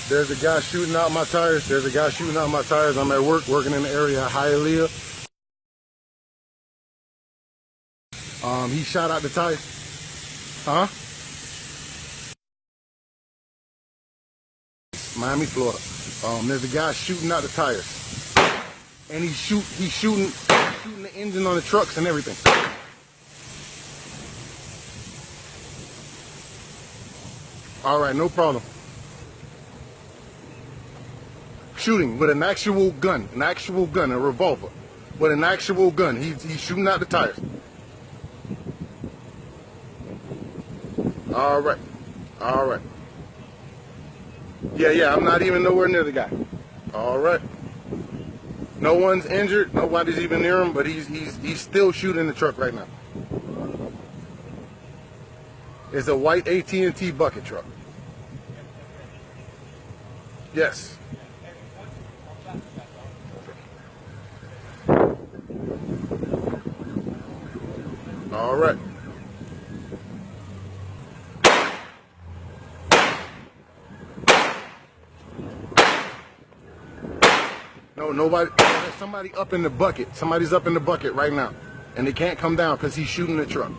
There's a guy shooting out my tires. There's a guy shooting out my tires. I'm at work, working in the area of Hialeah. He shot out the tires. Huh? Miami, Florida. There's a guy shooting out the tires. And he's shooting the engine on the trucks and everything. All right, no problem. Shooting with an actual gun, a revolver, with an actual gun. He's shooting out the tires. All right, all right. Yeah, I'm not even nowhere near the guy. All right. No one's injured. Nobody's even near him, but he's still shooting the truck right now. It's a white AT&T bucket truck. Yes. All right. No, nobody. There's somebody up in the bucket. Somebody's up in the bucket right now, and they can't come down because he's shooting the truck.